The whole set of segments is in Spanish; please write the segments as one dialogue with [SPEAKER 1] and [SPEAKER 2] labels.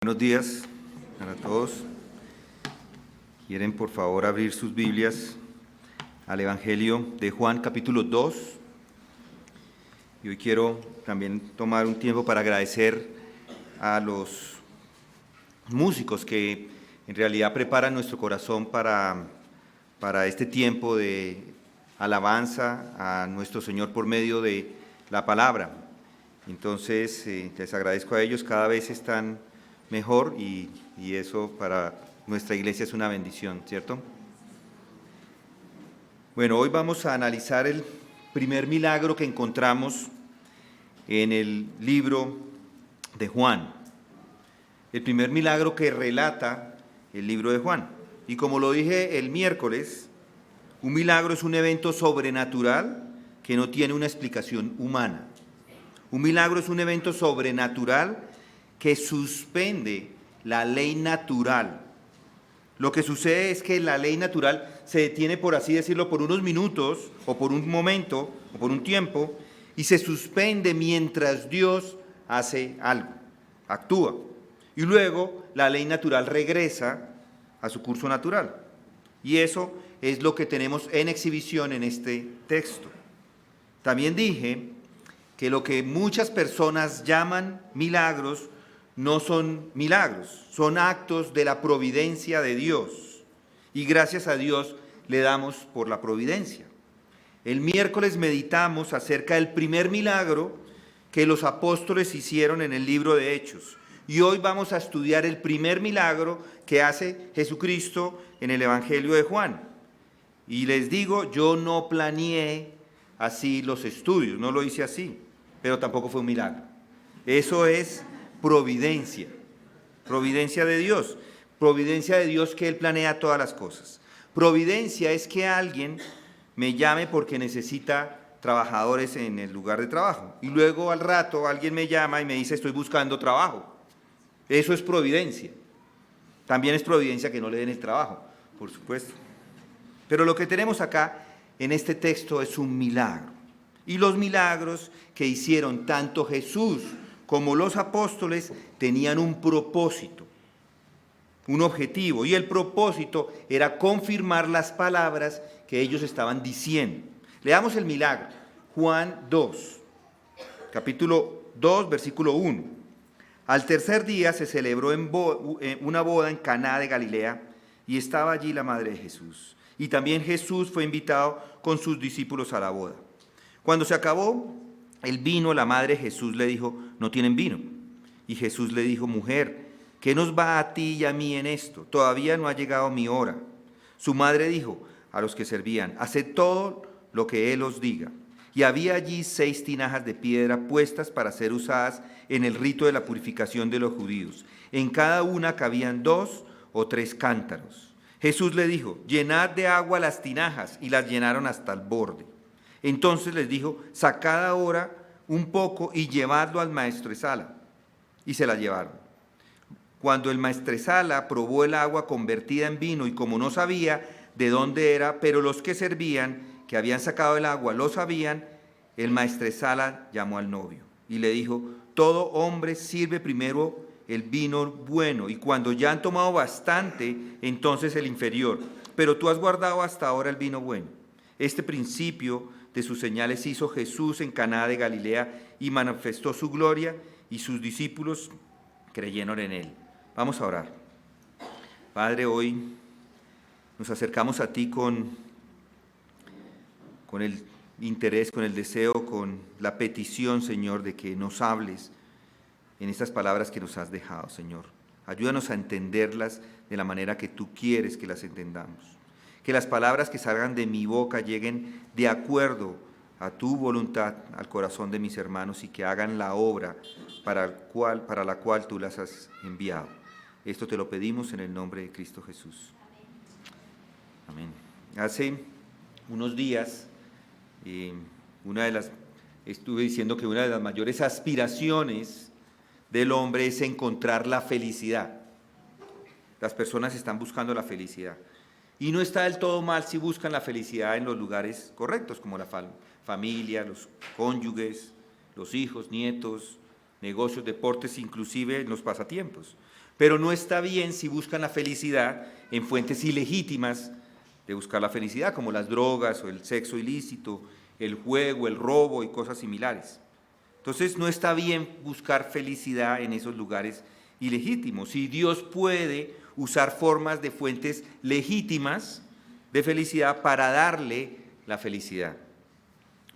[SPEAKER 1] Buenos días para todos. ¿Quieren por favor abrir sus Biblias al Evangelio de Juan capítulo 2? Y hoy quiero también tomar un tiempo para agradecer a los músicos que en realidad preparan nuestro corazón para este tiempo de alabanza a nuestro Señor por medio de la palabra. Entonces, les agradezco a ellos, cada vez están mejor y eso para nuestra iglesia es una bendición, ¿cierto? Bueno, hoy vamos a analizar el primer milagro que encontramos en el libro de Juan. El primer milagro que relata el libro de Juan. Y como lo dije el miércoles, un milagro es un evento sobrenatural que no tiene una explicación humana. Un milagro es un evento sobrenatural que suspende la ley natural. Lo que sucede es que la ley natural se detiene, por así decirlo, por unos minutos, o por un momento, o por un tiempo, y se suspende mientras Dios hace algo, actúa. Y luego la ley natural regresa a su curso natural. Y eso es lo que tenemos en exhibición en este texto. También dije que lo que muchas personas llaman milagros no son milagros, son actos de la providencia de Dios. Y gracias a Dios le damos por la providencia. El miércoles meditamos acerca del primer milagro que los apóstoles hicieron en el libro de Hechos. Y hoy vamos a estudiar el primer milagro que hace Jesucristo en el Evangelio de Juan. Y les digo, yo no planeé así los estudios, no lo hice así, pero tampoco fue un milagro. Eso es providencia de Dios que Él planea todas las cosas. Providencia es que alguien me llame porque necesita trabajadores en el lugar de trabajo y luego al rato alguien me llama y me dice estoy buscando trabajo. Eso es providencia. También es providencia que no le den el trabajo, por supuesto. Pero lo que tenemos acá en este texto es un milagro. Y los milagros que hicieron tanto Jesús como los apóstoles tenían un propósito, un objetivo, y el propósito era confirmar las palabras que ellos estaban diciendo. Leamos el milagro, Juan 2, capítulo 2, versículo 1. Al tercer día se celebró una boda en Caná de Galilea, y estaba allí la madre de Jesús. Y también Jesús fue invitado con sus discípulos a la boda. Cuando se acabó el vino, la madre de Jesús le dijo, no tienen vino. Y Jesús le dijo, mujer, ¿qué nos va a ti y a mí en esto? Todavía no ha llegado mi hora. Su madre dijo a los que servían, haced todo lo que él os diga. Y había allí 6 tinajas de piedra puestas para ser usadas en el rito de la purificación de los judíos. En cada una cabían 2 o 3 cántaros. Jesús le dijo, llenad de agua las tinajas, y las llenaron hasta el borde. Entonces les dijo, sacad ahora un poco y llevadlo al maestresala. Y se la llevaron. Cuando el maestresala probó el agua convertida en vino, y como no sabía de dónde era, pero los que servían, que habían sacado el agua, lo sabían, el maestresala llamó al novio y le dijo, todo hombre sirve primero el vino bueno, y cuando ya han tomado bastante, entonces el inferior. Pero tú has guardado hasta ahora el vino bueno. Este principio de sus señales hizo Jesús en Caná de Galilea y manifestó su gloria, y sus discípulos creyeron en él. Vamos a orar. Padre, hoy nos acercamos a ti con el interés, con el deseo, con la petición, Señor, de que nos hables en estas palabras que nos has dejado, Señor. Ayúdanos a entenderlas de la manera que tú quieres que las entendamos. Que las palabras que salgan de mi boca lleguen de acuerdo a tu voluntad al corazón de mis hermanos y que hagan la obra para la cual tú las has enviado. Esto te lo pedimos en el nombre de Cristo Jesús. Amén. Hace unos días, estuve diciendo que una de las mayores aspiraciones del hombre es encontrar la felicidad. Las personas están buscando la felicidad. Y no está del todo mal si buscan la felicidad en los lugares correctos, como la familia, los cónyuges, los hijos, nietos, negocios, deportes, inclusive en los pasatiempos. Pero no está bien si buscan la felicidad en fuentes ilegítimas de buscar la felicidad, como las drogas o el sexo ilícito, el juego, el robo y cosas similares. Entonces no está bien buscar felicidad en esos lugares ilegítimos. Si Dios puede usar formas de fuentes legítimas de felicidad para darle la felicidad,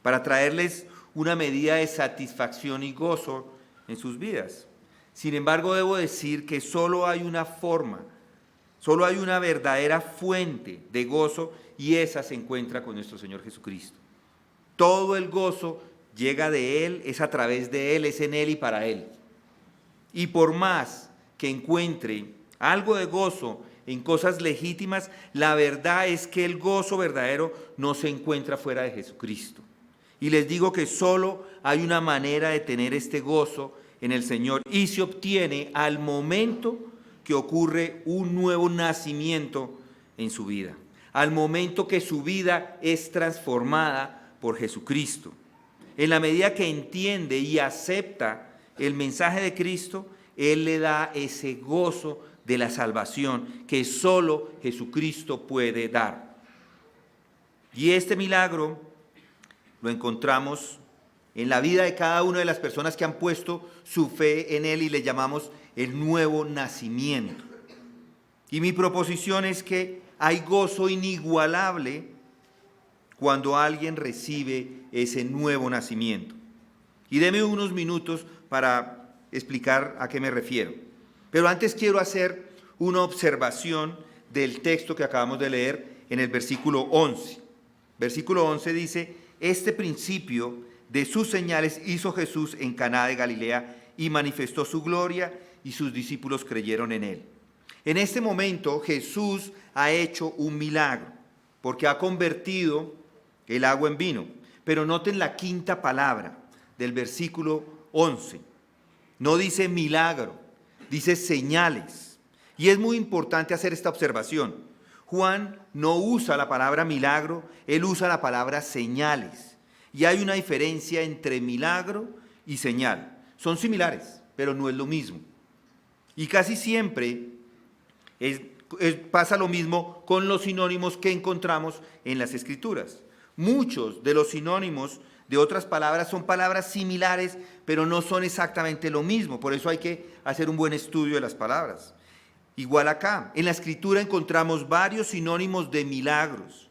[SPEAKER 1] para traerles una medida de satisfacción y gozo en sus vidas. Sin embargo, debo decir que solo hay una forma, solo hay una verdadera fuente de gozo, y esa se encuentra con nuestro Señor Jesucristo. Todo el gozo llega de Él, es a través de Él, es en Él y para Él. Y por más que encuentre algo de gozo en cosas legítimas, la verdad es que el gozo verdadero no se encuentra fuera de Jesucristo. Y les digo que solo hay una manera de tener este gozo en el Señor, y se obtiene al momento que ocurre un nuevo nacimiento en su vida, al momento que su vida es transformada por Jesucristo. En la medida que entiende y acepta el mensaje de Cristo, Él le da ese gozo de la salvación que solo Jesucristo puede dar. Y este milagro lo encontramos en la vida de cada una de las personas que han puesto su fe en Él, y le llamamos el nuevo nacimiento. Y mi proposición es que hay gozo inigualable cuando alguien recibe ese nuevo nacimiento. Y deme unos minutos para explicar a qué me refiero. Pero antes quiero hacer una observación del texto que acabamos de leer en el versículo 11. Versículo 11 dice: este principio de sus señales hizo Jesús en Caná de Galilea y manifestó su gloria, y sus discípulos creyeron en él. En este momento Jesús ha hecho un milagro, porque ha convertido el agua en vino. Pero noten la quinta palabra del versículo 11. No dice milagro, dice señales. Y es muy importante hacer esta observación. Juan no usa la palabra milagro, él usa la palabra señales. Y hay una diferencia entre milagro y señal. Son similares, pero no es lo mismo. Y casi siempre pasa lo mismo con los sinónimos que encontramos en las Escrituras. Muchos de los sinónimos de otras palabras son palabras similares, pero no son exactamente lo mismo. Por eso hay que hacer un buen estudio de las palabras. Igual acá, en la Escritura encontramos varios sinónimos de milagros.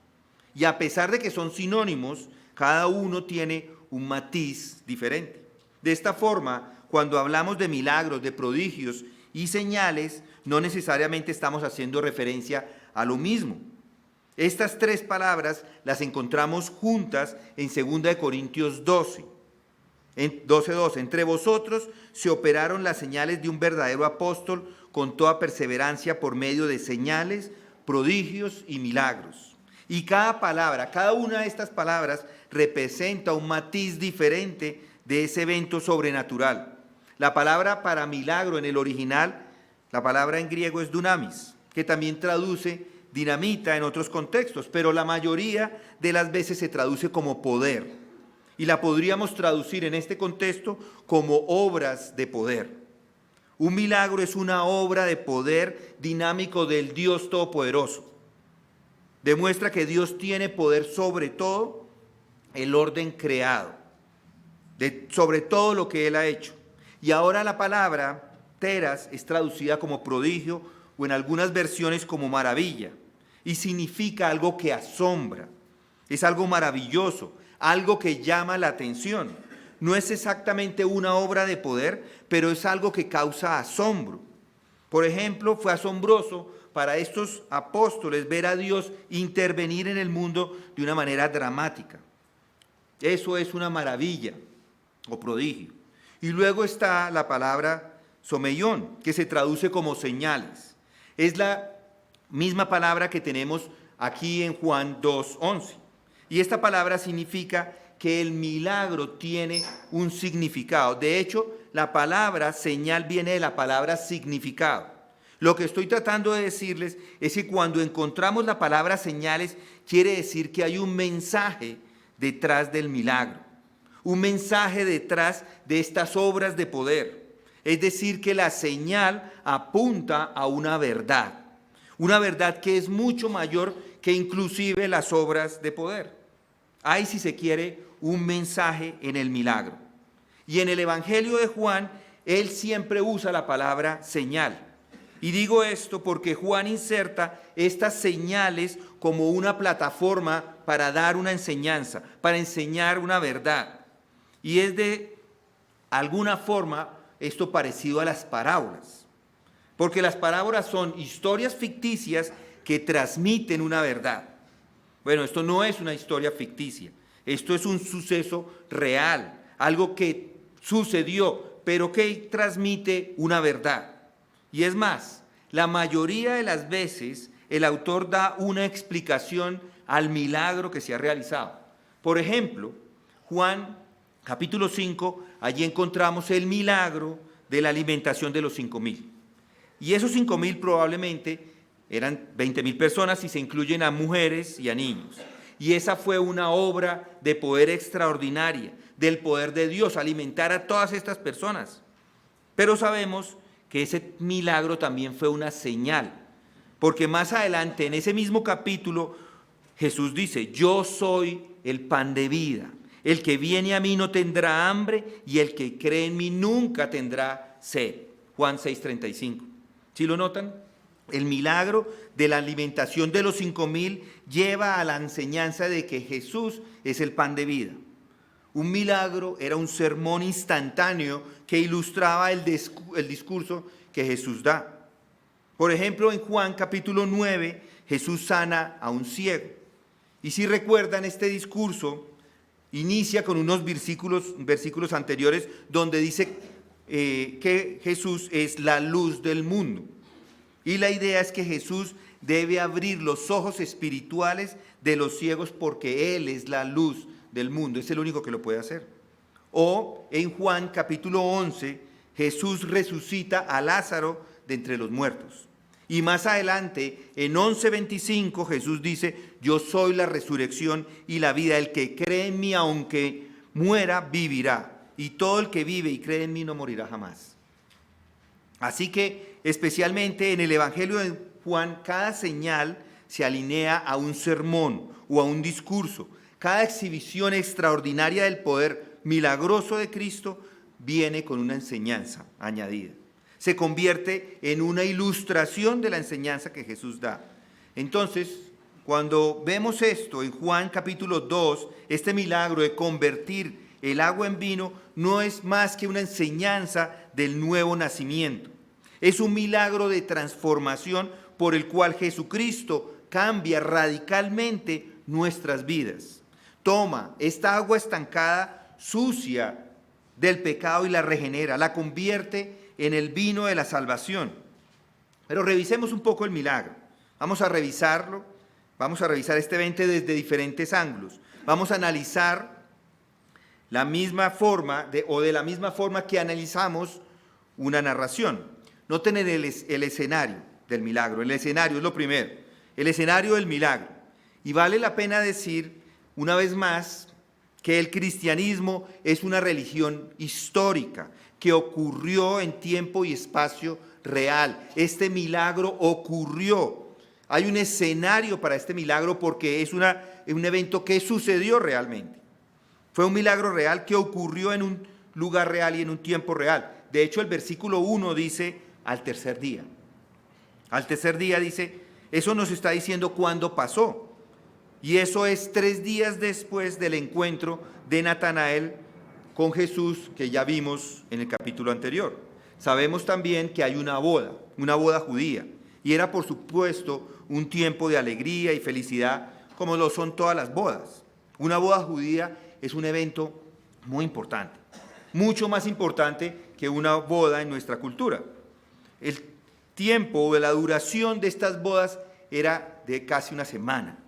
[SPEAKER 1] Y a pesar de que son sinónimos, cada uno tiene un matiz diferente. De esta forma, cuando hablamos de milagros, de prodigios y señales, no necesariamente estamos haciendo referencia a lo mismo. Estas tres palabras las encontramos juntas en 2 Corintios 12. En 12:2, entre vosotros se operaron las señales de un verdadero apóstol con toda perseverancia por medio de señales, prodigios y milagros. Y cada palabra, cada una de estas palabras representa un matiz diferente de ese evento sobrenatural. La palabra para milagro en el original, la palabra en griego es dunamis, que también traduce dinamita en otros contextos, pero la mayoría de las veces se traduce como poder. Y la podríamos traducir en este contexto como obras de poder. Un milagro es una obra de poder dinámico del Dios Todopoderoso. Demuestra que Dios tiene poder sobre todo el orden creado, sobre todo lo que Él ha hecho. Y ahora la palabra teras es traducida como prodigio o en algunas versiones como maravilla, y significa algo que asombra, es algo maravilloso, algo que llama la atención. No es exactamente una obra de poder, pero es algo que causa asombro. Por ejemplo, fue asombroso para estos apóstoles ver a Dios intervenir en el mundo de una manera dramática. Eso es una maravilla o prodigio. Y luego está la palabra someión, que se traduce como señales. Es la misma palabra que tenemos aquí en Juan 2:11. Y esta palabra significa que el milagro tiene un significado. De hecho, la palabra señal viene de la palabra significado. Lo que estoy tratando de decirles es que cuando encontramos la palabra señales, quiere decir que hay un mensaje detrás del milagro, un mensaje detrás de estas obras de poder. Es decir, que la señal apunta a una verdad que es mucho mayor que inclusive las obras de poder. Hay, si se quiere, un mensaje en el milagro. Y en el Evangelio de Juan, él siempre usa la palabra señal. Y digo esto porque Juan inserta estas señales como una plataforma para dar una enseñanza, para enseñar una verdad. Y es de alguna forma esto parecido a las parábolas. Porque las parábolas son historias ficticias que transmiten una verdad. Bueno, esto no es una historia ficticia. Esto es un suceso real, algo que sucedió, pero que transmite una verdad. Y es más, la mayoría de las veces el autor da una explicación al milagro que se ha realizado. Por ejemplo, Juan capítulo 5, allí encontramos el milagro de la alimentación de los 5,000. Y esos 5,000 probablemente eran 20,000 personas si se incluyen a mujeres y a niños. Y esa fue una obra de poder extraordinaria, del poder de Dios, alimentar a todas estas personas. Pero sabemos que ese milagro también fue una señal, porque más adelante en ese mismo capítulo Jesús dice: yo soy el pan de vida, el que viene a mí no tendrá hambre y el que cree en mí nunca tendrá sed. Juan 6:35. ¿Sí lo notan? El milagro de la alimentación de los 5,000 lleva a la enseñanza de que Jesús es el pan de vida. Un milagro era un sermón instantáneo que ilustraba el discurso que Jesús da. Por ejemplo, en Juan capítulo 9, Jesús sana a un ciego. Y si recuerdan, este discurso inicia con unos versículos anteriores donde dice que Jesús es la luz del mundo. Y la idea es que Jesús debe abrir los ojos espirituales de los ciegos porque Él es la luz del mundo, es el único que lo puede hacer. O en Juan capítulo 11, Jesús resucita a Lázaro de entre los muertos. Y más adelante, en 11:25, Jesús dice: yo soy la resurrección y la vida, el que cree en mí aunque muera, vivirá. Y todo el que vive y cree en mí no morirá jamás. Así que, especialmente en el Evangelio de Juan, cada señal se alinea a un sermón o a un discurso. Cada exhibición extraordinaria del poder milagroso de Cristo viene con una enseñanza añadida. Se convierte en una ilustración de la enseñanza que Jesús da. Entonces, cuando vemos esto en Juan capítulo 2, este milagro de convertir el agua en vino no es más que una enseñanza del nuevo nacimiento. Es un milagro de transformación por el cual Jesucristo cambia radicalmente nuestras vidas. Toma esta agua estancada, sucia del pecado y la regenera, la convierte en el vino de la salvación. Pero revisemos un poco el milagro. Vamos a revisarlo, vamos a revisar este evento desde diferentes ángulos. Vamos a analizar la misma forma, de la misma forma que analizamos una narración. Noten el escenario del milagro. El escenario es lo primero, el escenario del milagro. Y vale la pena decir una vez más que el cristianismo es una religión histórica que ocurrió en tiempo y espacio real. Este milagro ocurrió. Hay un escenario para este milagro porque es un evento que sucedió realmente. Fue un milagro real que ocurrió en un lugar real y en un tiempo real. De hecho, el versículo 1 dice: al tercer día. Al tercer día dice, eso nos está diciendo cuándo pasó. Y eso es 3 días después del encuentro de Natanael con Jesús que ya vimos en el capítulo anterior. Sabemos también que hay una boda judía. Y era, por supuesto, un tiempo de alegría y felicidad, como lo son todas las bodas. Una boda judía es un evento muy importante, mucho más importante que una boda en nuestra cultura. El tiempo o la duración de estas bodas era de casi una semana.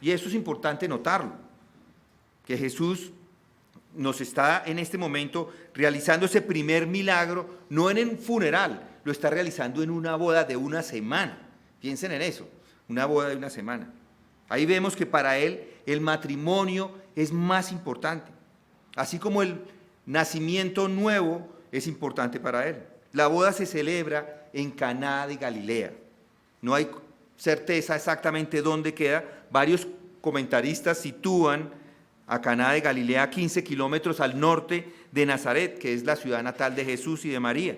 [SPEAKER 1] Y eso es importante notarlo, que Jesús nos está en este momento realizando ese primer milagro, no en un funeral, lo está realizando en una boda de una semana. Piensen en eso, una boda de una semana. Ahí vemos que para él el matrimonio es más importante. Así como el nacimiento nuevo es importante para él. La boda se celebra en Caná de Galilea. No hay certeza exactamente dónde queda. Varios comentaristas sitúan a Caná de Galilea a 15 kilómetros al norte de Nazaret, que es la ciudad natal de Jesús y de María.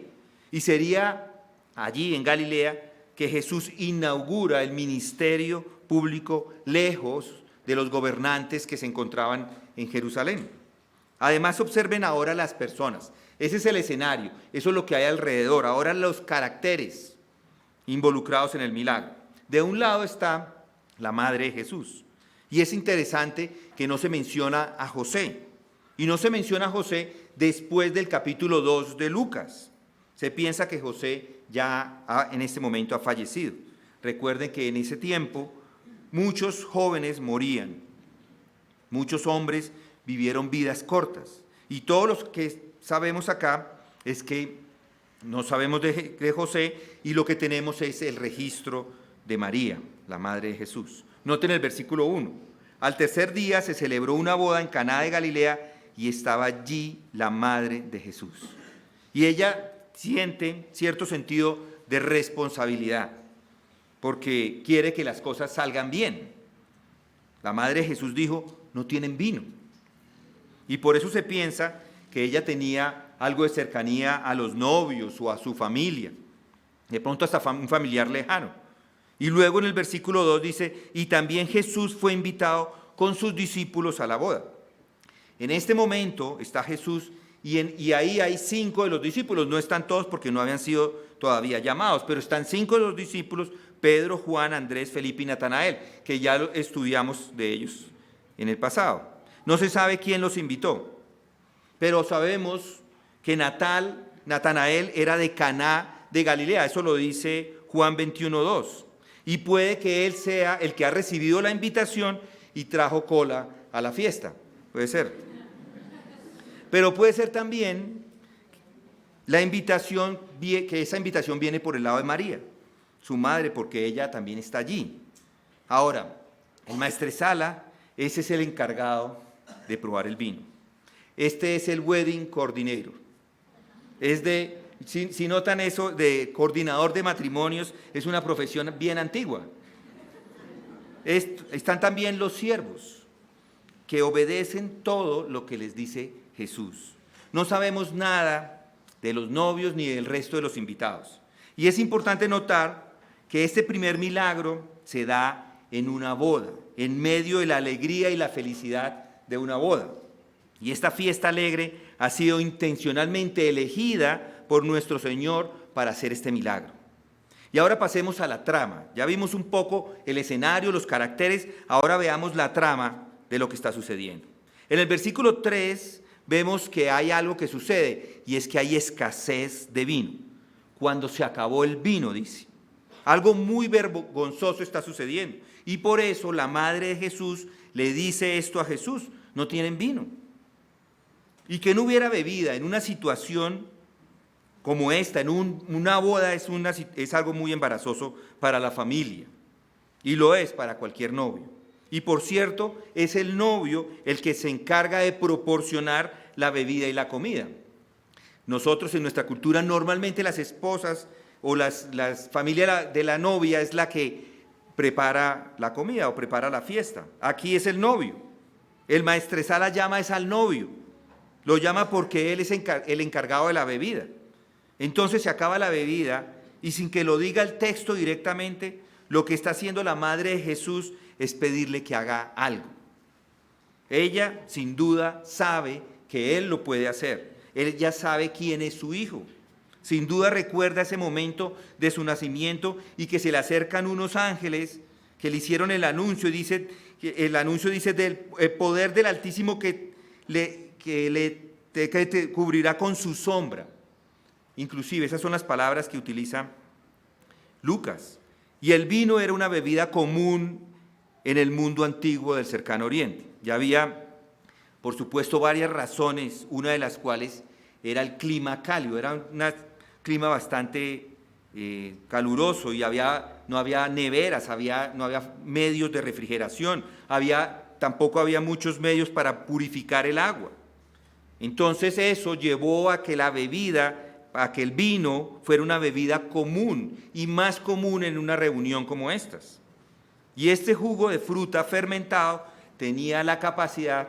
[SPEAKER 1] Y sería allí, en Galilea, que Jesús inaugura el ministerio público lejos de los gobernantes que se encontraban en Jerusalén. Además, observen ahora las personas. Ese es el escenario, eso es lo que hay alrededor. Ahora los caracteres involucrados en el milagro. De un lado está la madre de Jesús. Y es interesante que no se menciona a José. Y no se menciona a José después del capítulo 2 de Lucas. Se piensa que José ya en este momento ha fallecido. Recuerden que en ese tiempo muchos jóvenes morían. Muchos hombres vivieron vidas cortas. Y todos los que sabemos acá es que no sabemos de José y lo que tenemos es el registro de María, la madre de Jesús. Noten el versículo 1. Al tercer día se celebró una boda en Caná de Galilea y estaba allí la madre de Jesús. Y ella siente cierto sentido de responsabilidad porque quiere que las cosas salgan bien. La madre de Jesús dijo, no tienen vino. Y por eso se piensa que ella tenía algo de cercanía a los novios o a su familia, de pronto hasta un familiar lejano. Y luego en el versículo 2 dice, y también Jesús fue invitado con sus discípulos a la boda. En este momento está Jesús y ahí hay 5 de los discípulos, no están todos porque no habían sido todavía llamados, pero están 5 de los discípulos, Pedro, Juan, Andrés, Felipe y Natanael, que ya estudiamos de ellos en el pasado. No se sabe quién los invitó, pero sabemos que Natanael era de Caná de Galilea, eso lo dice Juan 21:2. Y puede que él sea el que ha recibido la invitación y trajo cola a la fiesta. Puede ser. Pero puede ser también que esa invitación viene por el lado de María, su madre, porque ella también está allí. Ahora, el maestresala, ese es el encargado de probar el vino. Este es el wedding coordinator. Si notan eso, de coordinador de matrimonios, es una profesión bien antigua. Están también los siervos, que obedecen todo lo que les dice Jesús. No sabemos nada de los novios ni del resto de los invitados. Y es importante notar que este primer milagro se da en una boda, en medio de la alegría y la felicidad de una boda. Y esta fiesta alegre ha sido intencionalmente elegida por nuestro Señor para hacer este milagro. Y ahora pasemos a la trama. Ya vimos un poco el escenario, los caracteres, ahora veamos la trama de lo que está sucediendo. En el versículo 3 vemos que hay algo que sucede y es que hay escasez de vino. Cuando se acabó el vino, dice. Algo muy vergonzoso está sucediendo y por eso la madre de Jesús le dice esto a Jesús, no tienen vino. Y que no hubiera bebida en una situación como esta, en una boda, es algo muy embarazoso para la familia. Y lo es para cualquier novio. Y por cierto, es el novio el que se encarga de proporcionar la bebida y la comida. Nosotros en nuestra cultura normalmente las esposas o las familias de la novia es la que prepara la comida o prepara la fiesta. Aquí es el novio. El maestresala llama es al novio. Lo llama porque él es el encargado de la bebida. Entonces se acaba la bebida y sin que lo diga el texto directamente, lo que está haciendo la madre de Jesús es pedirle que haga algo. Ella sin duda sabe que él lo puede hacer. Ella sabe quién es su hijo. Sin duda recuerda ese momento de su nacimiento y que se le acercan unos ángeles que le hicieron el anuncio. El anuncio dice del poder del Altísimo que te cubrirá con su sombra. Inclusive esas son las palabras que utiliza Lucas. Y el vino era una bebida común en el mundo antiguo del cercano oriente. Ya había, por supuesto, varias razones, una de las cuales era el clima cálido, era un clima bastante caluroso y no había neveras, no había medios de refrigeración, tampoco había muchos medios para purificar el agua. Entonces eso llevó a que el vino fuera una bebida común y más común en una reunión como estas. Y este jugo de fruta fermentado tenía la capacidad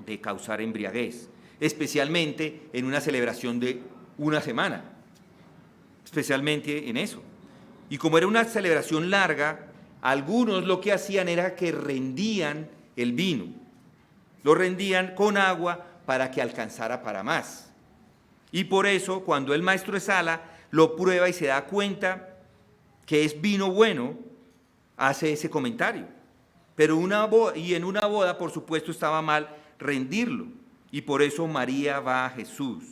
[SPEAKER 1] de causar embriaguez, especialmente en una celebración de una semana, especialmente en eso. Y como era una celebración larga, algunos lo que hacían era que rendían el vino, lo rendían con agua para que alcanzara para más. Y por eso, cuando el maestro de sala lo prueba y se da cuenta que es vino bueno, hace ese comentario. Pero en una boda, por supuesto, estaba mal rendirlo. Y por eso María va a Jesús.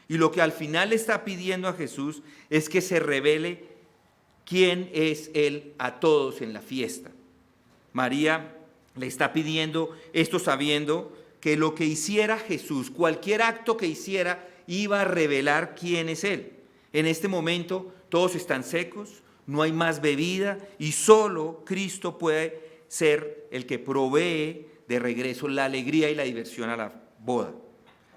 [SPEAKER 1] Y lo que al final le está pidiendo a Jesús es que se revele quién es Él a todos en la fiesta. María le está pidiendo esto sabiendo que lo que hiciera Jesús, cualquier acto que hiciera, iba a revelar quién es Él. En este momento todos están secos, no hay más bebida y solo Cristo puede ser el que provee de regreso la alegría y la diversión a la boda.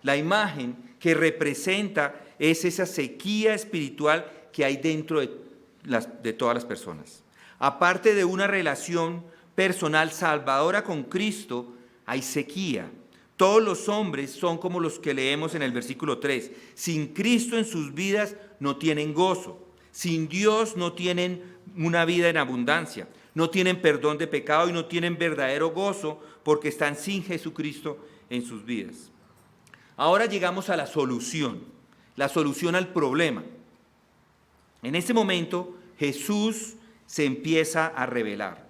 [SPEAKER 1] La imagen que representa es esa sequía espiritual que hay dentro de todas las personas. Aparte de una relación personal salvadora con Cristo, hay sequía. Todos los hombres son como los que leemos en el versículo 3. Sin Cristo en sus vidas no tienen gozo. Sin Dios no tienen una vida en abundancia. No tienen perdón de pecado y no tienen verdadero gozo porque están sin Jesucristo en sus vidas. Ahora llegamos a la solución al problema. En este momento Jesús se empieza a revelar.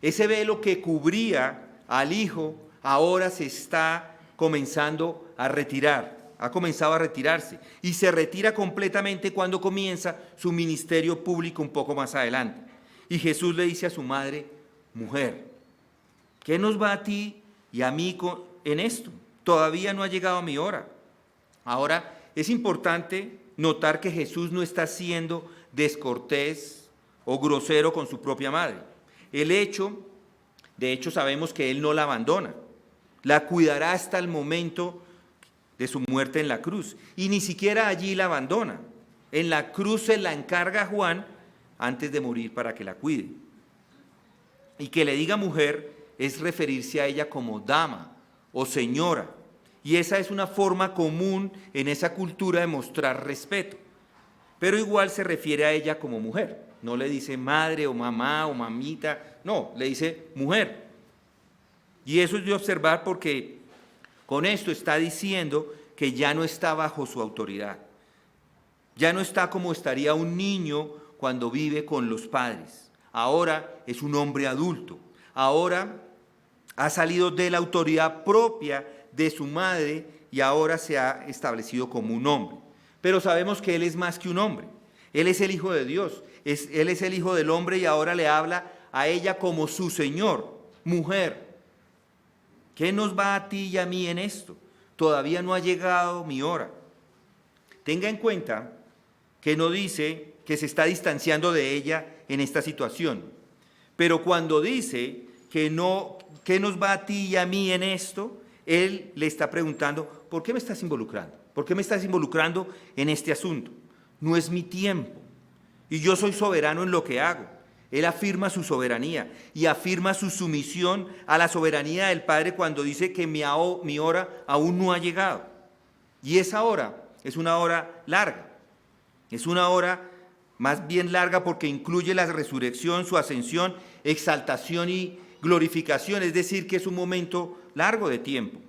[SPEAKER 1] Ese velo que cubría al Hijo ahora se está comenzando a retirar, ha comenzado a retirarse y se retira completamente cuando comienza su ministerio público un poco más adelante. Y Jesús le dice a su madre: mujer, ¿qué nos va a ti y a mí en esto? Todavía no ha llegado mi hora. Ahora, es importante notar que Jesús no está siendo descortés o grosero con su propia madre. De hecho, sabemos que Él no la abandona. La cuidará hasta el momento de su muerte en la cruz. Y ni siquiera allí la abandona. En la cruz se la encarga a Juan antes de morir para que la cuide. Y que le diga mujer es referirse a ella como dama o señora. Y esa es una forma común en esa cultura de mostrar respeto. Pero igual se refiere a ella como mujer. No le dice madre o mamá o mamita. No, le dice mujer. Y eso es de observar porque con esto está diciendo que ya no está bajo su autoridad. Ya no está como estaría un niño cuando vive con los padres. Ahora es un hombre adulto. Ahora ha salido de la autoridad propia de su madre y ahora se ha establecido como un hombre. Pero sabemos que Él es más que un hombre. Él es el Hijo de Dios. Él es el Hijo del hombre y ahora le habla a ella como su Señor, mujer. ¿Qué nos va a ti y a mí en esto? Todavía no ha llegado mi hora. Tenga en cuenta que no dice que se está distanciando de ella en esta situación. Pero cuando dice que no, ¿qué nos va a ti y a mí en esto? Él le está preguntando, ¿por qué me estás involucrando? ¿Por qué me estás involucrando en este asunto? No es mi tiempo y yo soy soberano en lo que hago. Él afirma su soberanía y afirma su sumisión a la soberanía del Padre cuando dice que mi hora aún no ha llegado. Y esa hora es una hora larga. Es una hora más bien larga porque incluye la resurrección, su ascensión, exaltación y glorificación. Es decir, que es un momento largo de tiempo.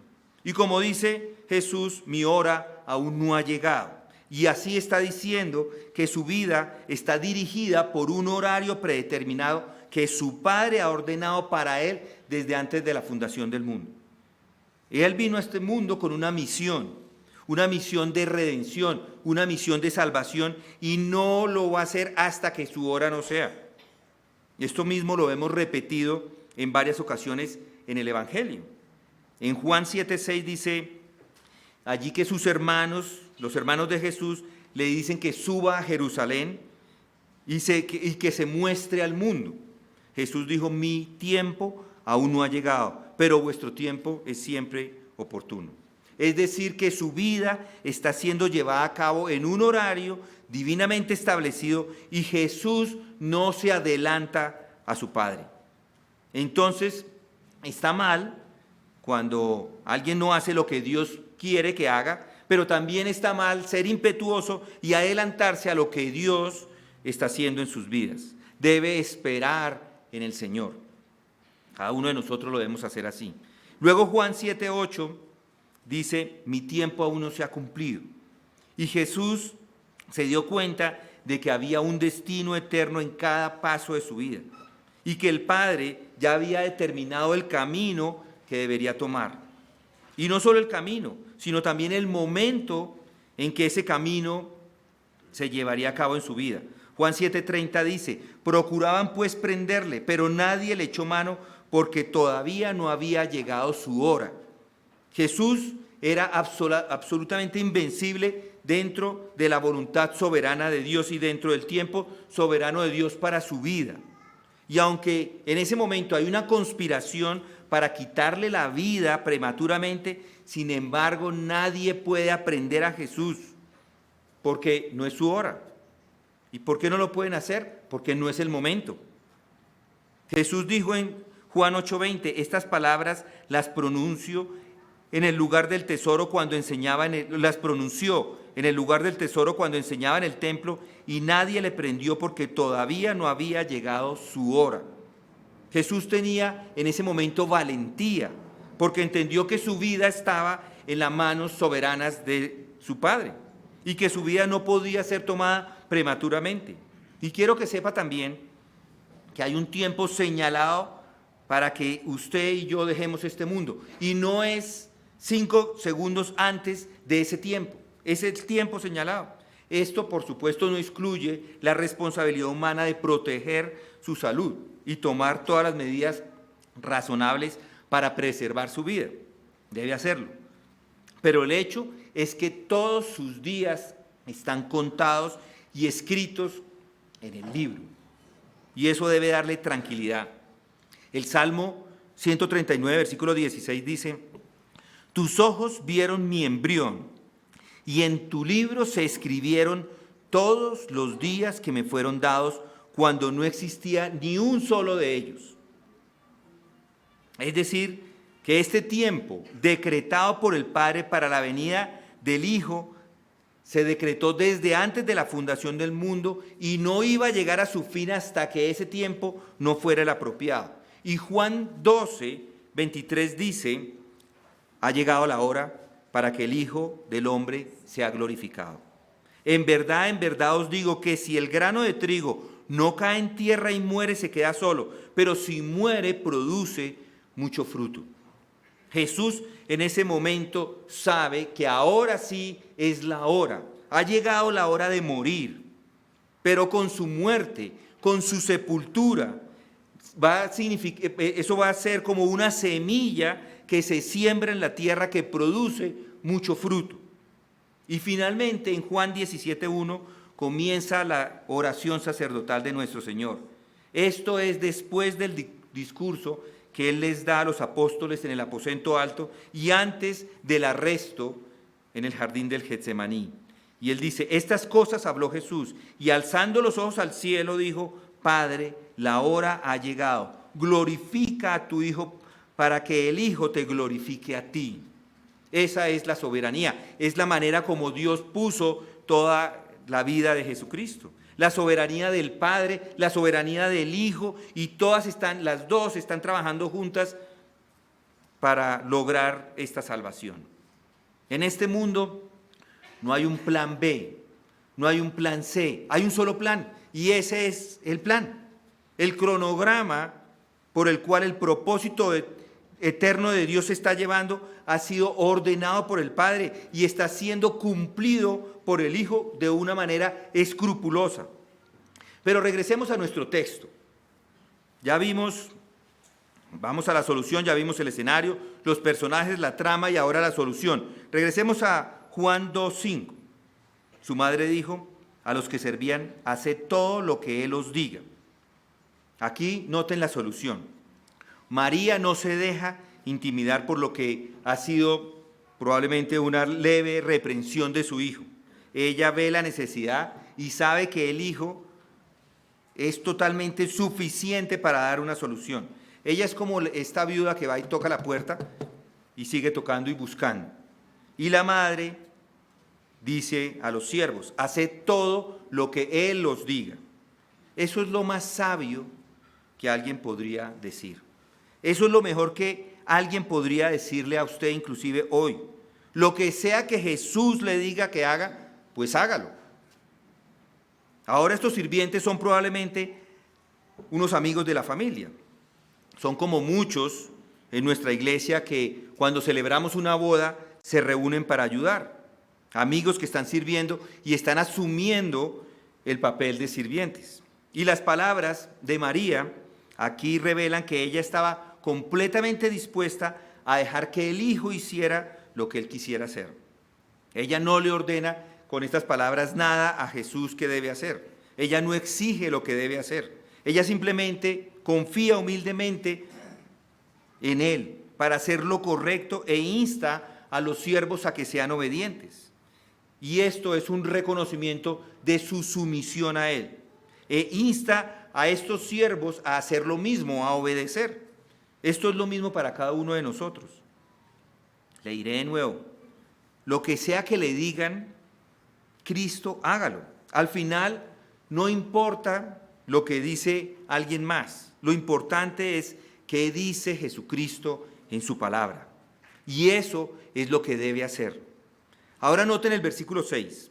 [SPEAKER 1] Y como dice Jesús, mi hora aún no ha llegado. Y así está diciendo que su vida está dirigida por un horario predeterminado que su Padre ha ordenado para él desde antes de la fundación del mundo. Él vino a este mundo con una misión de redención, una misión de salvación, y no lo va a hacer hasta que su hora no sea. Esto mismo lo hemos repetido en varias ocasiones en el Evangelio. En Juan 7:6 dice allí que sus hermanos, los hermanos de Jesús, le dicen que suba a Jerusalén y que se muestre al mundo. Jesús dijo, mi tiempo aún no ha llegado, pero vuestro tiempo es siempre oportuno. Es decir, que su vida está siendo llevada a cabo en un horario divinamente establecido y Jesús no se adelanta a su Padre. Entonces, está mal cuando alguien no hace lo que Dios quiere que haga, pero también está mal ser impetuoso y adelantarse a lo que Dios está haciendo en sus vidas. Debe esperar en el Señor. Cada uno de nosotros lo debemos hacer así. Luego Juan 7:8 dice, mi tiempo aún no se ha cumplido. Y Jesús se dio cuenta de que había un destino eterno en cada paso de su vida y que el Padre ya había determinado el camino que debería tomar. Y no solo el camino, sino también el momento en que ese camino se llevaría a cabo en su vida. Juan 7:30 dice, procuraban pues prenderle, pero nadie le echó mano porque todavía no había llegado su hora. Jesús era absolutamente invencible dentro de la voluntad soberana de Dios y dentro del tiempo soberano de Dios para su vida. Y aunque en ese momento hay una conspiración para quitarle la vida prematuramente, sin embargo nadie puede aprender a Jesús porque no es su hora. ¿Y por qué no lo pueden hacer? Porque no es el momento. Jesús dijo en Juan 8:20, estas palabras las pronunció en el lugar del tesoro cuando enseñaba, las pronunció en el lugar del tesoro cuando enseñaba en el templo y nadie le prendió porque todavía no había llegado su hora. Jesús tenía en ese momento valentía porque entendió que su vida estaba en las manos soberanas de su Padre y que su vida no podía ser tomada prematuramente. Y quiero que sepa también que hay un tiempo señalado para que usted y yo dejemos este mundo. Y no es 5 segundos antes de ese tiempo. Es el tiempo señalado. Esto, por supuesto, no excluye la responsabilidad humana de proteger su salud y tomar todas las medidas razonables para preservar su vida. Debe hacerlo. Pero el hecho es que todos sus días están contados y escritos en el libro. Y eso debe darle tranquilidad. El Salmo 139, versículo 16 dice, tus ojos vieron mi embrión y en tu libro se escribieron todos los días que me fueron dados cuando no existía ni un solo de ellos. Es decir, que este tiempo decretado por el Padre para la venida del Hijo se decretó desde antes de la fundación del mundo y no iba a llegar a su fin hasta que ese tiempo no fuera el apropiado. Y Juan 12:23 dice, ha llegado la hora para que el Hijo del Hombre sea glorificado. En verdad os digo que si el grano de trigo no cae en tierra y muere, se queda solo, pero si muere, produce mucho fruto. Jesús en ese momento sabe que ahora sí es la hora. Ha llegado la hora de morir, pero con su muerte, con su sepultura, eso va a ser como una semilla que se siembra en la tierra que produce mucho fruto. Y finalmente en Juan 17:1 comienza la oración sacerdotal de nuestro Señor. Esto es después del discurso que Él les da a los apóstoles en el aposento alto y antes del arresto en el jardín del Getsemaní. Y Él dice, estas cosas habló Jesús y alzando los ojos al cielo dijo, Padre, la hora ha llegado, glorifica a tu Hijo para que el Hijo te glorifique a ti. Esa es la soberanía, es la manera como Dios puso toda la vida de Jesucristo. La soberanía del Padre, la soberanía del Hijo, y las dos están trabajando juntas para lograr esta salvación. En este mundo no hay un plan B, no hay un plan C, hay un solo plan, y ese es el plan. El cronograma por el cual el propósito eterno de Dios se está llevando ha sido ordenado por el Padre y está siendo cumplido por el Hijo de una manera escrupulosa. Pero regresemos a nuestro texto. Ya vimos, vamos a la solución, ya vimos el escenario, los personajes, la trama y ahora la solución. Regresemos a Juan 2:5. Su madre dijo a los que servían, haced todo lo que Él os diga. Aquí noten la solución. María no se deja intimidar por lo que ha sido probablemente una leve reprensión de su hijo. Ella ve la necesidad y sabe que el hijo es totalmente suficiente para dar una solución. Ella es como esta viuda que va y toca la puerta y sigue tocando y buscando. Y la madre dice a los siervos: haced todo lo que él os diga. Eso es lo más sabio que alguien podría decir. Eso es lo mejor que alguien podría decirle a usted inclusive hoy. Lo que sea que Jesús le diga que haga, pues hágalo. Ahora estos sirvientes son probablemente unos amigos de la familia. Son como muchos en nuestra iglesia que cuando celebramos una boda se reúnen para ayudar. Amigos que están sirviendo y están asumiendo el papel de sirvientes. Y las palabras de María aquí revelan que ella estaba completamente dispuesta a dejar que el Hijo hiciera lo que él quisiera hacer. Ella no le ordena con estas palabras nada a Jesús que debe hacer. Ella no exige lo que debe hacer. Ella simplemente confía humildemente en él para hacer lo correcto e insta a los siervos a que sean obedientes. Y esto es un reconocimiento de su sumisión a él. E insta a estos siervos a hacer lo mismo, a obedecer. Esto es lo mismo para cada uno de nosotros. Le diré de nuevo, lo que sea que le digan, Cristo, hágalo. Al final, no importa lo que dice alguien más. Lo importante es qué dice Jesucristo en su palabra. Y eso es lo que debe hacer. Ahora noten el versículo 6.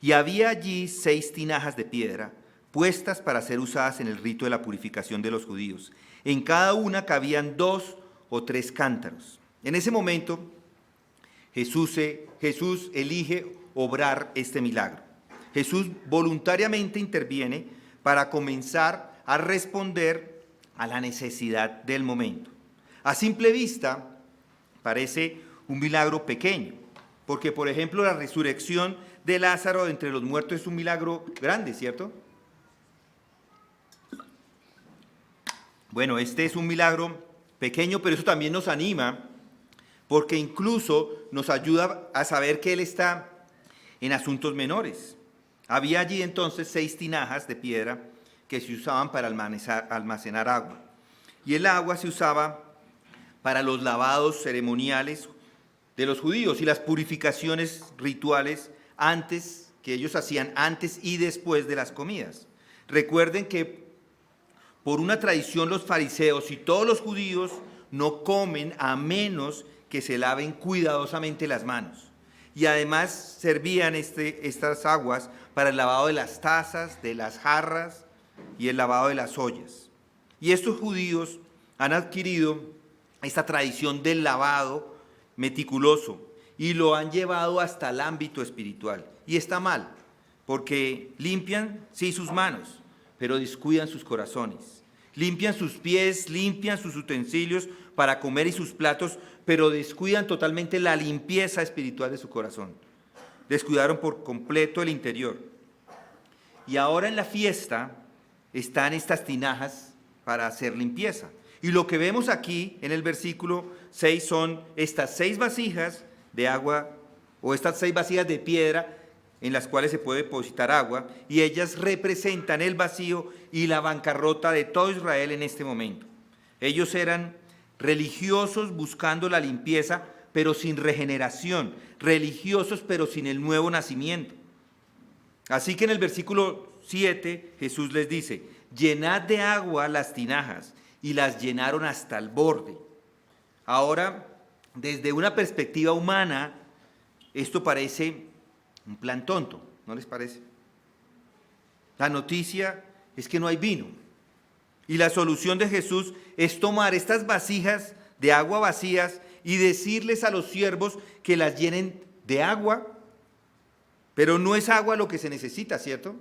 [SPEAKER 1] Y había allí 6 tinajas de piedra, puestas para ser usadas en el rito de la purificación de los judíos. En cada una cabían 2 o 3 cántaros. En ese momento, Jesús elige obrar este milagro. Jesús voluntariamente interviene para comenzar a responder a la necesidad del momento. A simple vista, parece un milagro pequeño, porque, por ejemplo, la resurrección de Lázaro de entre los muertos es un milagro grande, ¿cierto? Bueno, este es un milagro pequeño, pero eso también nos anima, porque incluso nos ayuda a saber que Él está en asuntos menores. Había allí entonces 6 tinajas de piedra que se usaban para almacenar agua. Y el agua se usaba para los lavados ceremoniales de los judíos y las purificaciones rituales que ellos hacían antes y después de las comidas. Recuerden que por una tradición los fariseos y todos los judíos no comen a menos que se laven cuidadosamente las manos. Y además servían estas aguas para el lavado de las tazas, de las jarras y el lavado de las ollas. Y estos judíos han adquirido esta tradición del lavado meticuloso y lo han llevado hasta el ámbito espiritual. Y está mal, porque limpian, sí, sus manos, pero descuidan sus corazones. Limpian sus pies, limpian sus utensilios para comer y sus platos, pero descuidan totalmente la limpieza espiritual de su corazón. Descuidaron por completo el interior. Y ahora en la fiesta están estas tinajas para hacer limpieza. Y lo que vemos aquí en el versículo 6 son estas 6 vasijas de agua, o estas 6 vasijas de piedra en las cuales se puede depositar agua, y ellas representan el vacío y la bancarrota de todo Israel en este momento. Ellos eran religiosos buscando la limpieza, pero sin regeneración, religiosos pero sin el nuevo nacimiento. Así que en el versículo 7 Jesús les dice: llenad de agua las tinajas, y las llenaron hasta el borde. Ahora, desde una perspectiva humana, esto parece un plan tonto, ¿no les parece? La noticia es que no hay vino. Y la solución de Jesús es tomar estas vasijas de agua vacías y decirles a los siervos que las llenen de agua. Pero no es agua lo que se necesita, ¿cierto?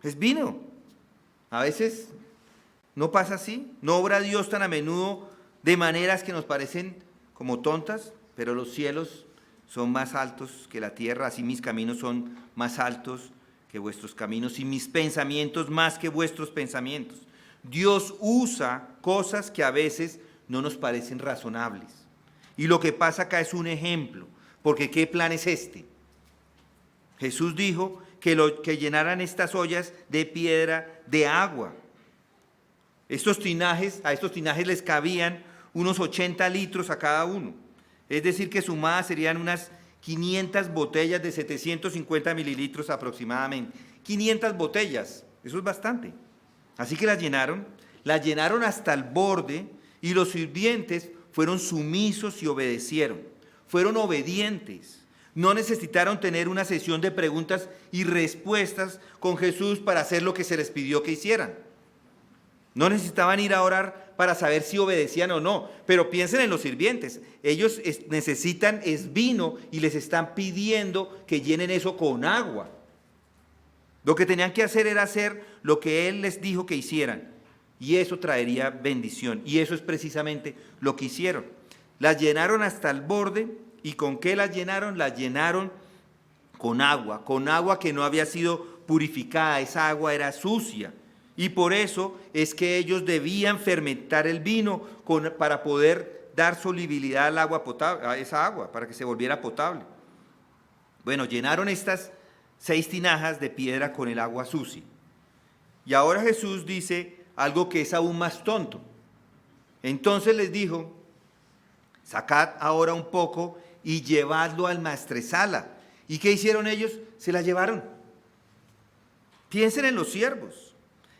[SPEAKER 1] Es vino. A veces no pasa así. No obra Dios tan a menudo de maneras que nos parecen como tontas, pero los cielos son más altos que la tierra, así mis caminos son más altos que vuestros caminos y mis pensamientos más que vuestros pensamientos. Dios usa cosas que a veces no nos parecen razonables. Y lo que pasa acá es un ejemplo, porque ¿qué plan es este? Jesús dijo que llenaran estas ollas de piedra de agua. A estos tinajes les cabían unos 80 litros a cada uno. Es decir, que sumadas serían unas 500 botellas de 750 mililitros aproximadamente. 500 botellas, eso es bastante. Así que las llenaron hasta el borde, y los sirvientes fueron sumisos y obedecieron. Fueron obedientes. No necesitaron tener una sesión de preguntas y respuestas con Jesús para hacer lo que se les pidió que hicieran. No necesitaban ir a orar para saber si obedecían o no. Pero piensen en los sirvientes. Ellos necesitan vino y les están pidiendo que llenen eso con agua. Lo que tenían que hacer era hacer lo que Él les dijo que hicieran. Y eso traería bendición. Y eso es precisamente lo que hicieron. Las llenaron hasta el borde. ¿Y con qué las llenaron? Las llenaron con agua que no había sido purificada. Esa agua era sucia. Y por eso es que ellos debían fermentar el vino para poder dar solubilidad al agua potable, a esa agua, para que se volviera potable. Bueno, llenaron estas 6 tinajas de piedra con el agua sucia. Y ahora Jesús dice algo que es aún más tonto. Entonces les dijo: sacad ahora un poco y llevadlo al maestresala. ¿Y qué hicieron ellos? Se la llevaron. Piensen en los siervos.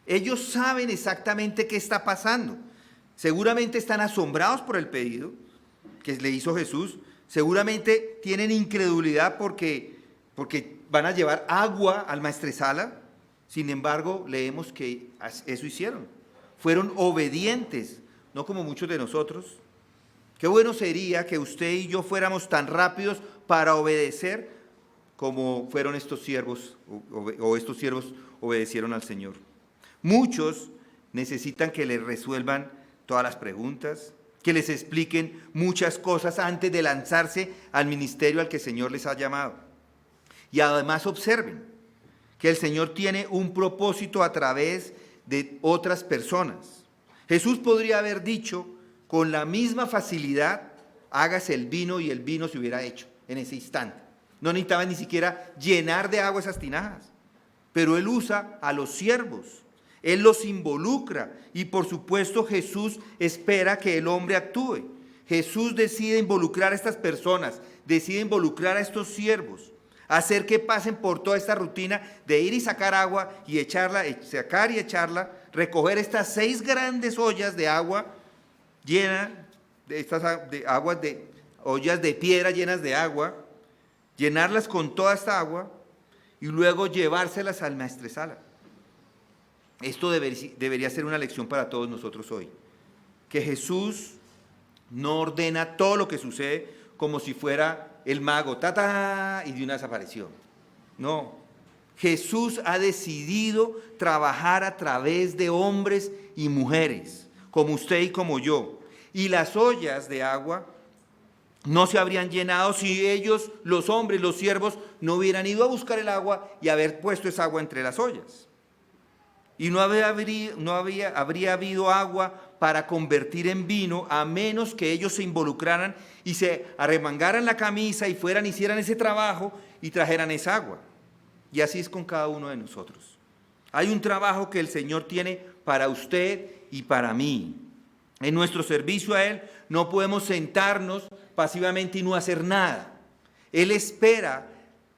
[SPEAKER 1] Ellos saben exactamente qué está pasando. Seguramente están asombrados por el pedido que le hizo Jesús. Seguramente tienen incredulidad porque van a llevar agua al maestresala. Sin embargo, leemos que eso hicieron. Fueron obedientes, no como muchos de nosotros. Qué bueno sería que usted y yo fuéramos tan rápidos para obedecer como fueron estos siervos, o estos siervos obedecieron al Señor. Muchos necesitan que les resuelvan todas las preguntas, que les expliquen muchas cosas antes de lanzarse al ministerio al que el Señor les ha llamado. Y además observen que el Señor tiene un propósito a través de otras personas. Jesús podría haber dicho con la misma facilidad: hágase el vino, y el vino se hubiera hecho en ese instante. No necesitaba ni siquiera llenar de agua esas tinajas. Pero Él usa a los siervos. Él los involucra, y por supuesto Jesús espera que el hombre actúe. Jesús decide involucrar a estas personas, decide involucrar a estos siervos, hacer que pasen por toda esta rutina de ir y sacar agua y echarla, sacar y echarla, recoger estas 6 grandes ollas de agua llenas de estas ollas de piedra llenas de agua, llenarlas con toda esta agua y luego llevárselas al maestresala. Esto debería ser una lección para todos nosotros hoy, que Jesús no ordena todo lo que sucede como si fuera el mago, y de una desaparición. No, Jesús ha decidido trabajar a través de hombres y mujeres, como usted y como yo. Y las ollas de agua no se habrían llenado si ellos, los hombres, los siervos, no hubieran ido a buscar el agua y haber puesto esa agua entre las ollas. Y no habría habido agua para convertir en vino, a menos que ellos se involucraran y se arremangaran la camisa y hicieran ese trabajo y trajeran esa agua. Y así es con cada uno de nosotros. Hay un trabajo que el Señor tiene para usted y para mí. En nuestro servicio a Él no podemos sentarnos pasivamente y no hacer nada. Él espera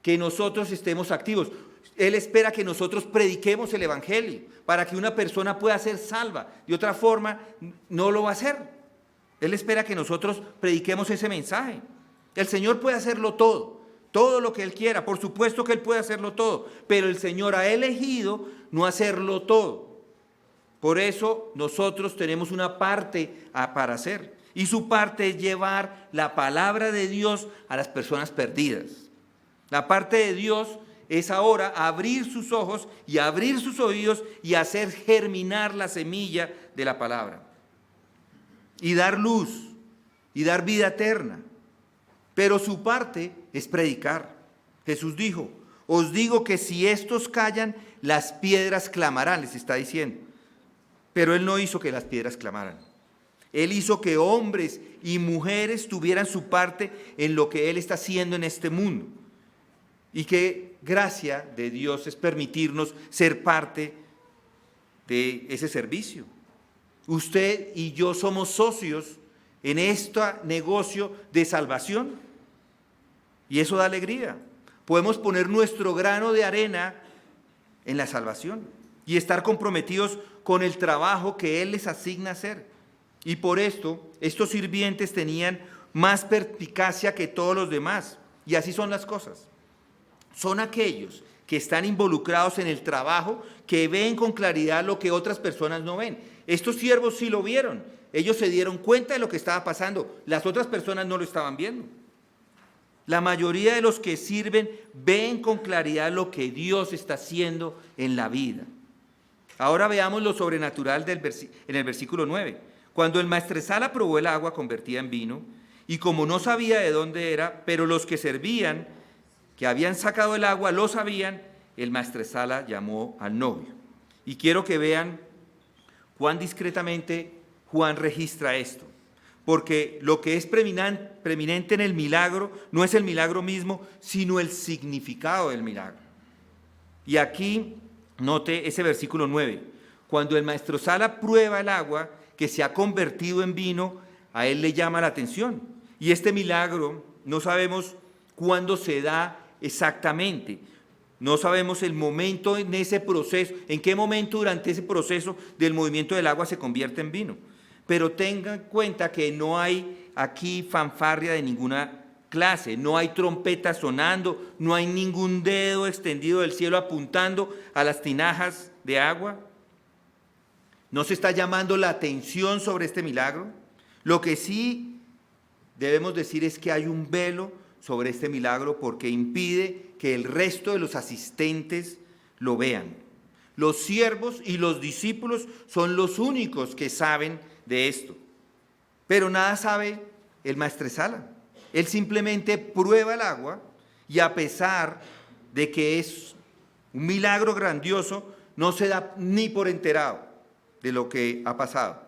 [SPEAKER 1] que nosotros estemos activos. Él espera que nosotros prediquemos el Evangelio para que una persona pueda ser salva. De otra forma, no lo va a hacer. Él espera que nosotros prediquemos ese mensaje. El Señor puede hacerlo todo lo que Él quiera. Por supuesto que Él puede hacerlo todo, pero el Señor ha elegido no hacerlo todo. Por eso nosotros tenemos una parte para hacer. Y su parte es llevar la palabra de Dios a las personas perdidas. La parte de Dios es ahora abrir sus ojos y abrir sus oídos y hacer germinar la semilla de la palabra. Y dar luz y dar vida eterna. Pero su parte es predicar. Jesús dijo: os digo que si estos callan, las piedras clamarán, les está diciendo. Pero Él no hizo que las piedras clamaran. Él hizo que hombres y mujeres tuvieran su parte en lo que Él está haciendo en este mundo. Y qué gracia de Dios es permitirnos ser parte de ese servicio. Usted y yo somos socios en este negocio de salvación. Y eso da alegría. Podemos poner nuestro grano de arena en la salvación y estar comprometidos con el trabajo que Él les asigna hacer. Y por esto, estos sirvientes tenían más perspicacia que todos los demás. Y así son las cosas. Son aquellos que están involucrados en el trabajo, que ven con claridad lo que otras personas no ven. Estos siervos sí lo vieron. Ellos se dieron cuenta de lo que estaba pasando. Las otras personas no lo estaban viendo. La mayoría de los que sirven ven con claridad lo que Dios está haciendo en la vida. Ahora veamos lo sobrenatural en el versículo 9. Cuando el maestresala probó el agua convertida en vino, y como no sabía de dónde era, pero los que servían, que habían sacado el agua, lo sabían, el maestresala llamó al novio. Y quiero que vean cuán discretamente Juan registra esto. Porque lo que es preeminente en el milagro no es el milagro mismo, sino el significado del milagro. Y aquí note ese versículo 9. Cuando el maestresala prueba el agua que se ha convertido en vino, a él le llama la atención. Y este milagro no sabemos cuándo se da exactamente. No sabemos el momento en ese proceso, en qué momento durante ese proceso del movimiento del agua se convierte en vino. Pero tengan en cuenta que no hay aquí fanfarria de ninguna clase, no hay trompeta sonando, no hay ningún dedo extendido del cielo apuntando a las tinajas de agua. No se está llamando la atención sobre este milagro. Lo que sí debemos decir es que hay un velo sobre este milagro porque impide que el resto de los asistentes lo vean. Los siervos y los discípulos son los únicos que saben de esto. Pero nada sabe el maestresala. Él simplemente prueba el agua y a pesar de que es un milagro grandioso, no se da ni por enterado de lo que ha pasado.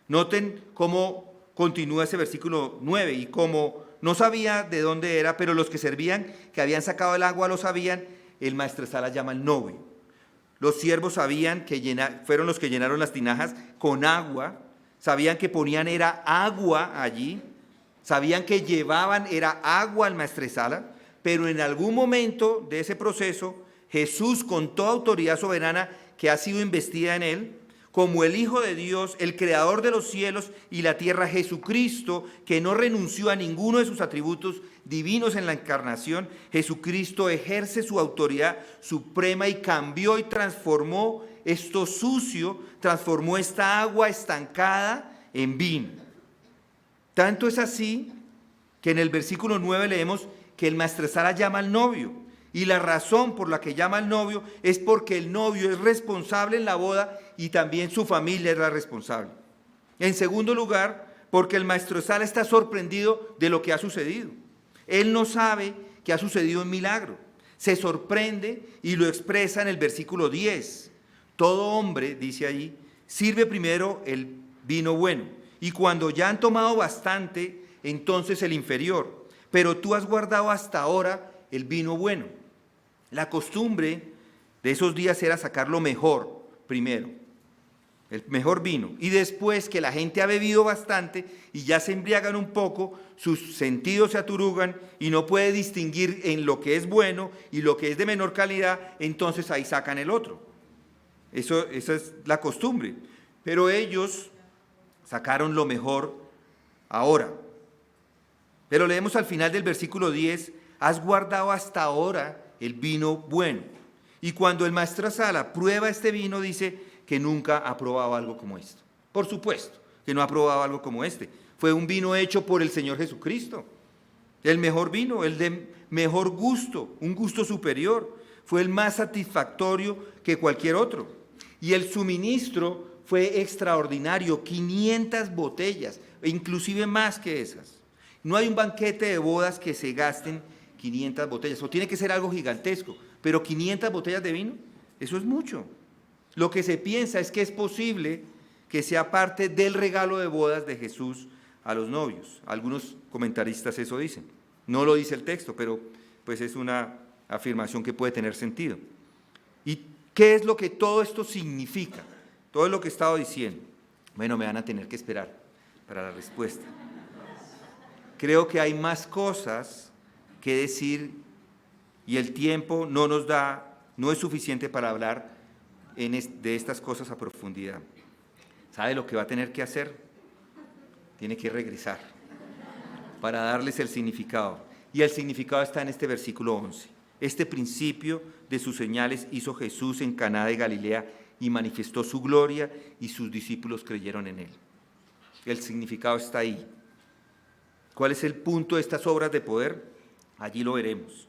[SPEAKER 1] Noten cómo continúa ese versículo 9 y cómo no sabía de dónde era, pero los que servían, que habían sacado el agua, lo sabían, el maestresala llama al novio. Los siervos sabían que fueron los que llenaron las tinajas con agua, sabían que ponían era agua allí, sabían que llevaban era agua al maestresala, pero en algún momento de ese proceso, Jesús, con toda autoridad soberana que ha sido investida en él, como el Hijo de Dios, el Creador de los cielos y la tierra, Jesucristo, que no renunció a ninguno de sus atributos divinos en la encarnación, Jesucristo ejerce su autoridad suprema y cambió y transformó esto sucio, transformó esta agua estancada en vino. Tanto es así que en el versículo 9 leemos que el maestresala llama al novio. Y la razón por la que llama al novio es porque el novio es responsable en la boda y también su familia es la responsable. En segundo lugar, porque el maestresala está sorprendido de lo que ha sucedido. Él no sabe que ha sucedido un milagro. Se sorprende y lo expresa en el versículo 10. Todo hombre, dice allí, sirve primero el vino bueno. Y cuando ya han tomado bastante, entonces el inferior. Pero tú has guardado hasta ahora el vino bueno. La costumbre de esos días era sacar lo mejor primero, el mejor vino. Y después que la gente ha bebido bastante y ya se embriagan un poco, sus sentidos se aturugan y no puede distinguir en lo que es bueno y lo que es de menor calidad, entonces ahí sacan el otro. Esa es la costumbre. Pero ellos sacaron lo mejor ahora. Pero leemos al final del versículo 10, has guardado hasta ahora el vino bueno. Y cuando el maestresala prueba este vino, dice que nunca ha probado algo como esto. Por supuesto que no ha probado algo como este. Fue un vino hecho por el Señor Jesucristo. El mejor vino, el de mejor gusto, un gusto superior. Fue el más satisfactorio que cualquier otro. Y el suministro fue extraordinario, 500 botellas, inclusive más que esas. No hay un banquete de bodas que se gasten 500 botellas, o tiene que ser algo gigantesco, pero 500 botellas de vino, eso es mucho. Lo que se piensa es que es posible que sea parte del regalo de bodas de Jesús a los novios. Algunos comentaristas eso dicen. No lo dice el texto, pero pues es una afirmación que puede tener sentido. ¿Y qué es lo que todo esto significa? Todo lo que he estado diciendo. Bueno, me van a tener que esperar para la respuesta. Creo que hay más cosas que decir y el tiempo no nos da, no es suficiente para hablar de estas cosas a profundidad. ¿Sabe lo que va a tener que hacer? Tiene que regresar para darles el significado. Y el significado está en este versículo 11. Este principio de sus señales hizo Jesús en Caná de Galilea y manifestó su gloria y sus discípulos creyeron en él. El significado está ahí. ¿Cuál es el punto de estas obras de poder? Allí lo veremos.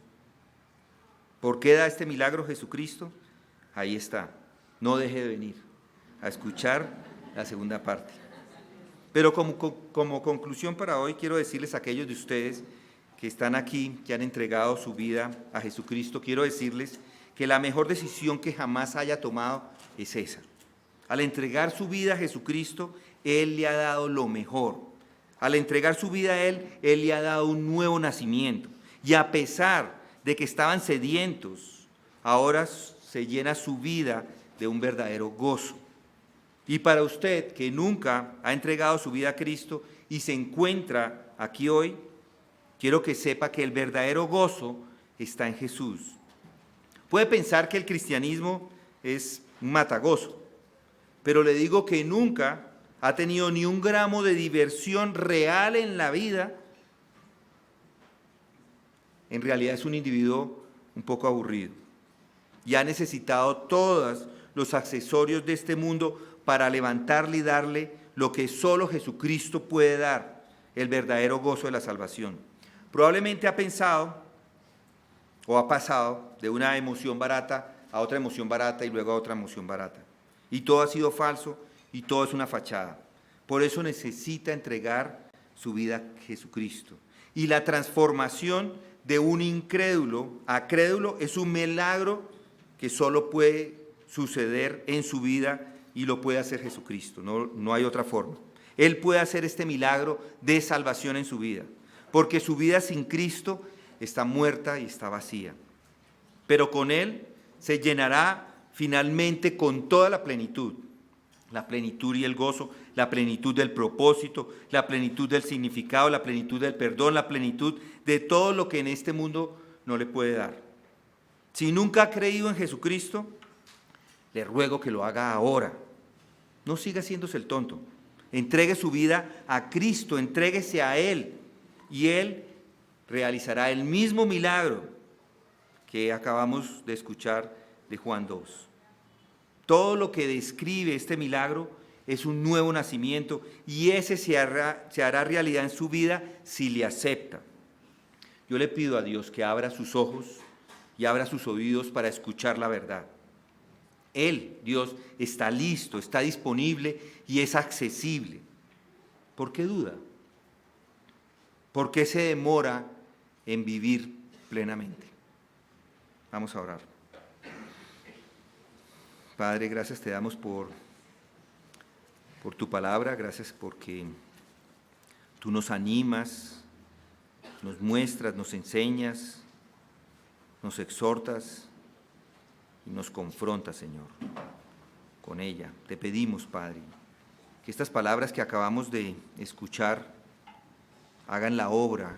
[SPEAKER 1] ¿Por qué da este milagro Jesucristo? Ahí está. No deje de venir a escuchar la segunda parte. Pero como conclusión para hoy, quiero decirles a aquellos de ustedes que están aquí, que han entregado su vida a Jesucristo, quiero decirles que la mejor decisión que jamás haya tomado es esa. Al entregar su vida a Jesucristo, Él le ha dado lo mejor. Al entregar su vida a Él le ha dado un nuevo nacimiento. Y a pesar de que estaban sedientos, ahora se llena su vida de un verdadero gozo. Y para usted que nunca ha entregado su vida a Cristo y se encuentra aquí hoy, quiero que sepa que el verdadero gozo está en Jesús. Puede pensar que el cristianismo es un matagozo, pero le digo que nunca ha tenido ni un gramo de diversión real en la vida. En realidad es un individuo un poco aburrido y ha necesitado todos los accesorios de este mundo para levantarle y darle lo que solo Jesucristo puede dar, el verdadero gozo de la salvación. Probablemente ha pensado o ha pasado de una emoción barata a otra emoción barata y luego a otra emoción barata. Y todo ha sido falso y todo es una fachada. Por eso necesita entregar su vida a Jesucristo. Y la transformación de un incrédulo a crédulo es un milagro que solo puede suceder en su vida y lo puede hacer Jesucristo, no hay otra forma. Él puede hacer este milagro de salvación en su vida, porque su vida sin Cristo está muerta y está vacía. Pero con Él se llenará finalmente con toda la plenitud y el gozo, la plenitud del propósito, la plenitud del significado, la plenitud del perdón, la plenitud de todo lo que en este mundo no le puede dar. Si nunca ha creído en Jesucristo, le ruego que lo haga ahora. No siga haciéndose el tonto. Entregue su vida a Cristo, entréguese a Él y Él realizará el mismo milagro que acabamos de escuchar de Juan 2. Todo lo que describe este milagro es un nuevo nacimiento y ese se hará realidad en su vida si le acepta. Yo le pido a Dios que abra sus ojos y abra sus oídos para escuchar la verdad. Él, Dios, está listo, está disponible y es accesible. ¿Por qué duda? ¿Por qué se demora en vivir plenamente? Vamos a orar. Padre, gracias te damos por tu palabra, gracias porque tú nos animas, nos muestras, nos enseñas, nos exhortas y nos confrontas, Señor, con ella. Te pedimos, Padre, que estas palabras que acabamos de escuchar hagan la obra,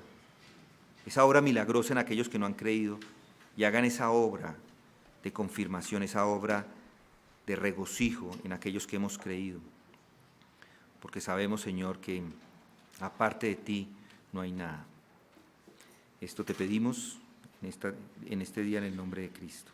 [SPEAKER 1] esa obra milagrosa en aquellos que no han creído, y hagan esa obra de confirmación, esa obra de regocijo en aquellos que hemos creído. Porque sabemos, Señor, que aparte de ti no hay nada. Esto te pedimos en este día en el nombre de Cristo.